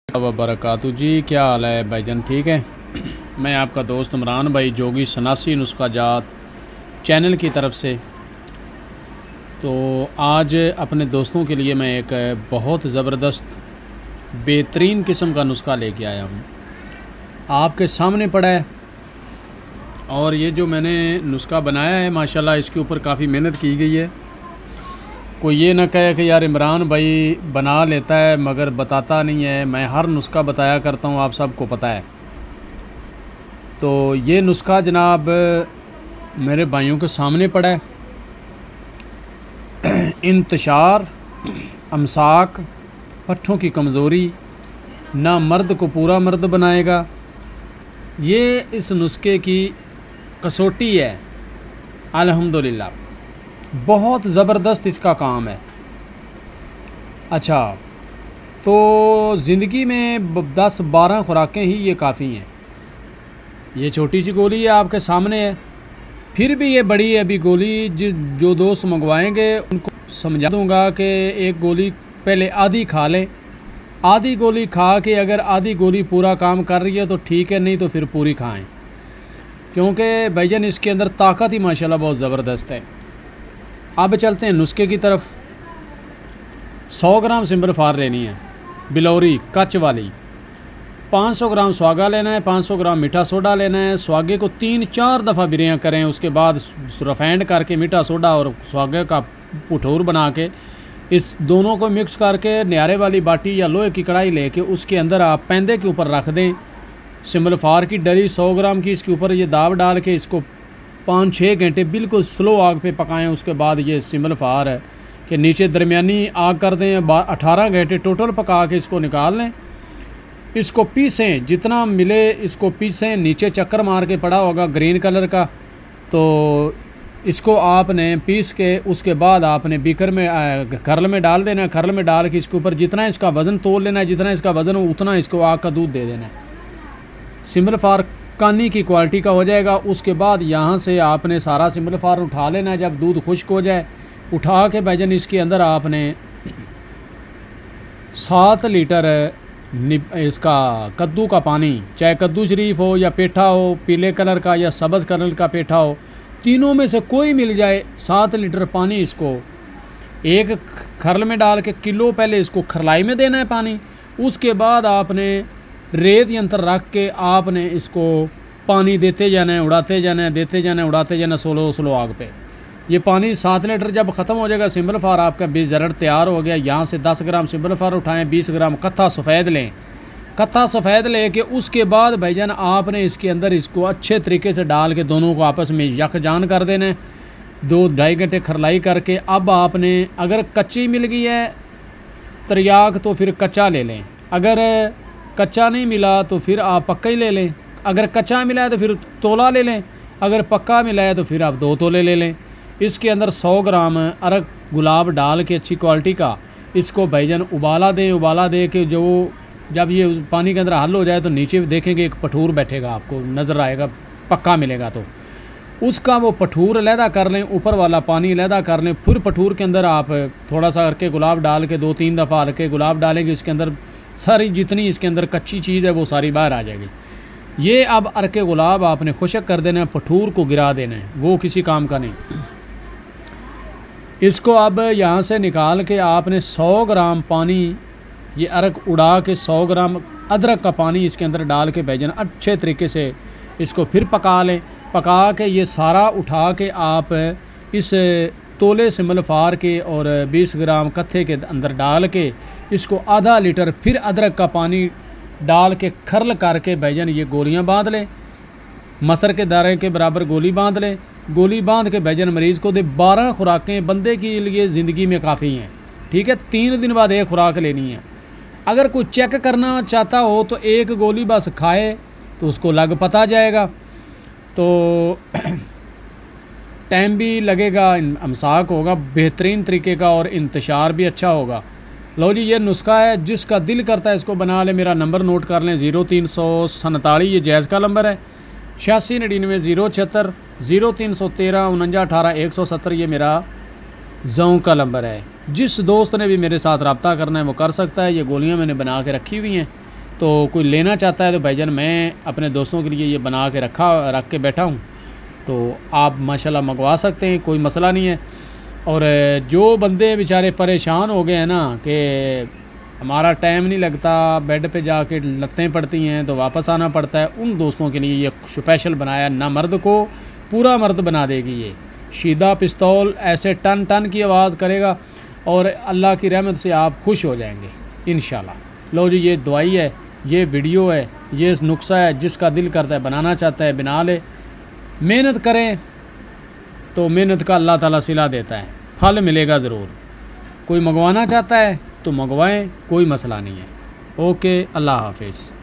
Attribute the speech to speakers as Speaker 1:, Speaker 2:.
Speaker 1: वबरकातु जी, क्या हाल है भाईजान? ठीक है। मैं आपका दोस्त इमरान भाई जोगी सनासी नुस्खा जात चैनल की तरफ से। तो आज अपने दोस्तों के लिए मैं एक बहुत ज़बरदस्त बेहतरीन किस्म का नुस्खा लेके आया हूँ। आपके सामने पड़ा है और ये जो मैंने नुस्खा बनाया है माशाल्लाह इसके ऊपर काफ़ी मेहनत की गई है। कोई ये ना कहे कि यार इमरान भाई बना लेता है मगर बताता नहीं है। मैं हर नुस्खा बताया करता हूँ, आप सबको पता है। तो ये नुस्खा जनाब मेरे भाइयों के सामने पड़ा है। इंतशार, अमसाक, पट्ठों की कमज़ोरी, ना मर्द को पूरा मर्द बनाएगा। ये इस नुस्खे की कसौटी है। अल्हम्दुलिल्लाह बहुत ज़बरदस्त इसका काम है। अच्छा, तो ज़िंदगी में 10-12 खुराकें ही ये काफ़ी हैं। ये छोटी सी गोली है आपके सामने है, फिर भी ये बड़ी है। अभी गोली जो दोस्त मंगवाएंगे उनको समझा दूंगा कि एक गोली पहले आधी खा लें। आधी गोली खा के अगर आधी गोली पूरा काम कर रही है तो ठीक है, नहीं तो फिर पूरी खाएं, क्योंकि भाईजान इसके अंदर ताकत ही माशाल्लाह बहुत ज़बरदस्त है। अब चलते हैं नुस्खे की तरफ। 100 ग्राम सिंबल फार लेनी है, बिलौरी कच वाली। 500 ग्राम स्वागा लेना है, 500 ग्राम मीठा सोडा लेना है। स्वागे को 3-4 दफ़ा बिरियाँ करें, उसके बाद रिफाइंड करके मीठा सोडा और स्वागे का पुठूर बना के इस दोनों को मिक्स करके न्यारे वाली बाटी या लोहे की कढ़ाई लेके उसके अंदर आप पैंदे के ऊपर रख दें। सिंबल फार की डली 100 ग्राम की इसके ऊपर ये दाब डाल के इसको 5-6 घंटे बिल्कुल स्लो आग पे पकाएं। उसके बाद ये सिंबल फार है कि नीचे दरमियानी आग कर दें। 18 घंटे टोटल पका के इसको निकाल लें। इसको पीसें, जितना मिले इसको पीसें। नीचे चक्कर मार के पड़ा होगा ग्रीन कलर का, तो इसको आपने पीस के उसके बाद आपने बीकर में खरल में डाल देना है। खरल में डाल के इसके ऊपर जितना इसका वज़न तोल लेना है, जितना इसका वज़न हो उतना इसको आग का दूध दे देना है। सिंबल फार कानी की क्वालिटी का हो जाएगा। उसके बाद यहाँ से आपने सारा सिंबल फार उठा लेना है। जब दूध खुश्क हो जाए उठा के भाईजान इसके अंदर आपने 7 लीटर इसका कद्दू का पानी, चाहे कद्दू शरीफ हो या पेठा हो, पीले कलर का या सब्ज़ कलर का पेठा हो, तीनों में से कोई मिल जाए, 7 लीटर पानी इसको एक खरल में डाल के किलो पहले इसको खरलाई में देना है पानी। उसके बाद आपने रेत यंत्र रख के आपने इसको पानी देते जाना है, उड़ाते जाना है, देते जाना है, उड़ाते जाना, स्लो आग पे। ये पानी 7 लीटर जब ख़त्म हो जाएगा, सिंबल फार आपका 20 जरड़ तैयार हो गया। यहाँ से 10 ग्राम सिंबल फार उठाएं, 20 ग्राम कत्था सफ़ेद लें। कत्था सफ़ेद लेके उसके बाद भाईजान आपने इसके अंदर इसको अच्छे तरीके से डाल के दोनों को आपस में यकजान कर देना है। 2-2.5 घंटे खरलाई करके अब आपने अगर कच्ची मिल गई है तरियाक तो फिर कच्चा ले लें, अगर कच्चा नहीं मिला तो फिर आप पक्का ही ले लें। अगर कच्चा मिला है तो फिर तोला ले लें, अगर पक्का मिला है तो फिर आप 2 तोले ले लें। इसके अंदर 100 ग्राम अरक गुलाब डाल के अच्छी क्वालिटी का इसको भाईजान उबाला दें। उबाला दे के जब ये पानी के अंदर हल हो जाए तो नीचे देखेंगे एक पठूर बैठेगा, आपको नज़र आएगा, पक्का मिलेगा तो उसका वो पठूर अलहदा कर लें, ऊपर वाला पानी अलहदा कर लें। फिर पठूर के अंदर आप थोड़ा सा हल्के गुलाब डाल के 2-3 दफ़ा हल्के गुलाब डालेंगे, इसके अंदर सारी जितनी इसके अंदर कच्ची चीज़ है वो सारी बाहर आ जाएगी। ये अब अरके गुलाब आपने खुशक कर देना है, पठूर को गिरा देना है, वो किसी काम का नहीं। इसको अब यहाँ से निकाल के आपने 100 ग्राम पानी ये अरक उड़ा के 100 ग्राम अदरक का पानी इसके अंदर डाल के भेजना अच्छे तरीके से इसको फिर पका लें। पका के ये सारा उठा के आप इस तोले सिंबल फार के और 20 ग्राम कत्थे के अंदर डाल के इसको आधा लीटर फिर अदरक का पानी डाल के खरल करके भाईजान ये गोलियां बांध लें। मसर के दायरे के बराबर गोली बांध लें। गोली बांध के भाईजान मरीज़ को दे। 12 खुराकें बंदे के लिए ज़िंदगी में काफ़ी हैं, ठीक है। 3 दिन बाद एक खुराक लेनी है। अगर कोई चेक करना चाहता हो तो एक गोली बस खाए तो उसको लग पता जाएगा, तो टाइम भी लगेगा, अमसाक होगा बेहतरीन तरीके का और इंतशार भी अच्छा होगा। लो जी, ये नुस्खा है, जिसका दिल करता है इसको बना ले। मेरा नंबर नोट कर लें, 0347 ये जैज़ का नंबर है, 8699 076 0313 49 18 170 ये मेरा ज़ों का नंबर है। जिस दोस्त ने भी मेरे साथ रब्ता करना है वो कर सकता है। ये गोलियां मैंने बना के रखी हुई हैं, तो कोई लेना चाहता है तो भाईजान मैं अपने दोस्तों के लिए ये बना के रख के बैठा हूँ, तो आप माशाल्लाह मंगवा सकते हैं, कोई मसला नहीं है। और जो बंदे बेचारे परेशान हो गए हैं ना कि हमारा टाइम नहीं लगता, बेड पे जाके लत्तें पड़ती हैं तो वापस आना पड़ता है, उन दोस्तों के लिए ये स्पेशल बनाया। ना मर्द को पूरा मर्द बना देगी ये। शीदा पिस्तौल ऐसे टन टन की आवाज़ करेगा और अल्लाह की रहमत से आप खुश हो जाएंगे इंशाल्लाह। लो जी, ये दवाई है, ये वीडियो है, ये नुस्खा है, जिसका दिल करता है बनाना चाहता है बना ले। मेहनत करें तो मेहनत का अल्लाह ताला सिला देता है, फल मिलेगा ज़रूर। कोई मंगवाना चाहता है तो मंगवाएं, कोई मसला नहीं है। ओके, अल्लाह हाफिज़।